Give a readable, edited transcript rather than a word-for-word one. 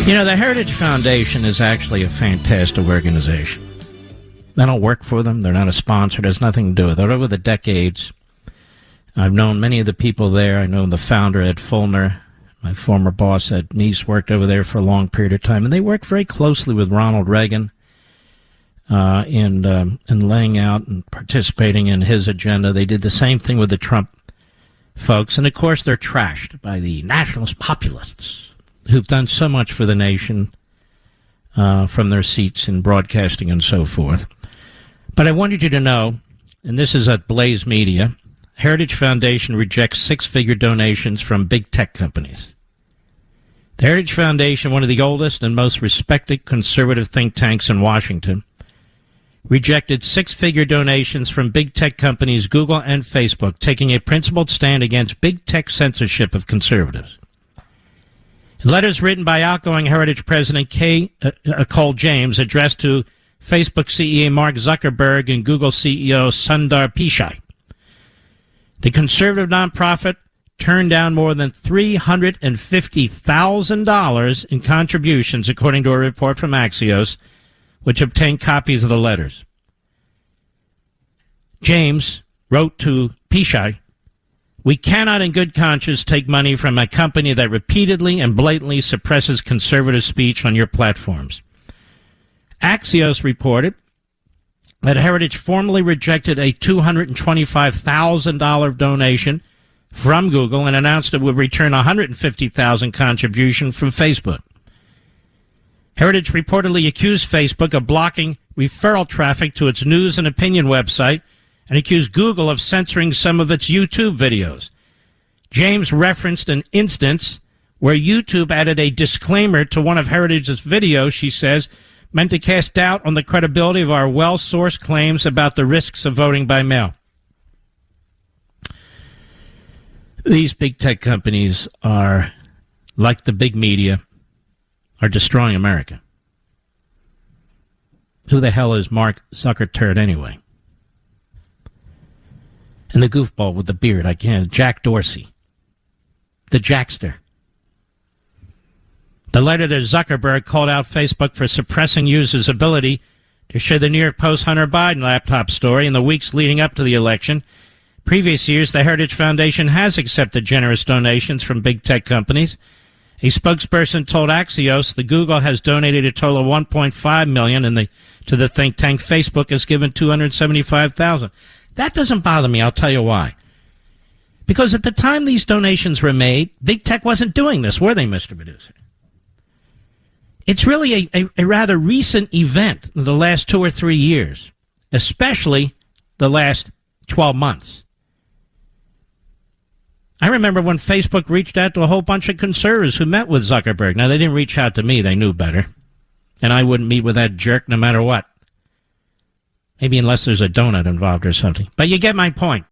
You know, the Heritage Foundation is actually a fantastic organization. I don't work for them. They're not a sponsor. There's nothing to do with it. Over the decades, I've known many of the people there. I know the founder, Ed Fulner. My former boss, Ed Meese, worked over there for a long period of time. And they worked very closely with Ronald Reagan in laying out and participating in his agenda. They did the same thing with the Trump folks. And, of course, they're trashed by the nationalist populists who've done so much for the nation from their seats in broadcasting and so forth. But I wanted you to know, and this is at Blaze Media, Heritage Foundation rejects six-figure donations from big tech companies. The Heritage Foundation, one of the oldest and most respected conservative think tanks in Washington, rejected six-figure donations from big tech companies Google and Facebook, taking a principled stand against big tech censorship of conservatives. Letters written by outgoing Heritage President Cole James addressed to Facebook CEO Mark Zuckerberg and Google CEO Sundar Pichai. The conservative nonprofit turned down more than $350,000 in contributions, according to a report from Axios, which obtained copies of the letters. James wrote to Pichai, "We cannot in good conscience take money from a company that repeatedly and blatantly suppresses conservative speech on your platforms." Axios reported that Heritage formally rejected a $225,000 donation from Google and announced it would return $150,000 contribution from Facebook. Heritage reportedly accused Facebook of blocking referral traffic to its news and opinion website and accused Google of censoring some of its YouTube videos. James referenced an instance where YouTube added a disclaimer to one of Heritage's videos, she says, meant to cast doubt on the credibility of our well-sourced claims about the risks of voting by mail. These big tech companies are, like the big media, are destroying America. Who the hell is Mark Zuckerberg anyway? And the goofball with the beard, I can't. Jack Dorsey. The Jackster. The letter to Zuckerberg called out Facebook for suppressing users' ability to share the New York Post Hunter Biden laptop story in the weeks leading up to the election. Previous years, the Heritage Foundation has accepted generous donations from big tech companies. A spokesperson told Axios that Google has donated a total of $1.5 million to the think tank. Facebook has given $275,000. That doesn't bother me. I'll tell you why. Because at the time these donations were made, big tech wasn't doing this, were they, Mr. Producer? It's really a rather recent event in the last 2 or 3 years, especially the last 12 months. I remember when Facebook reached out to a whole bunch of conservatives who met with Zuckerberg. Now, they didn't reach out to me. They knew better. And I wouldn't meet with that jerk no matter what. Maybe unless there's a donut involved or something. But you get my point.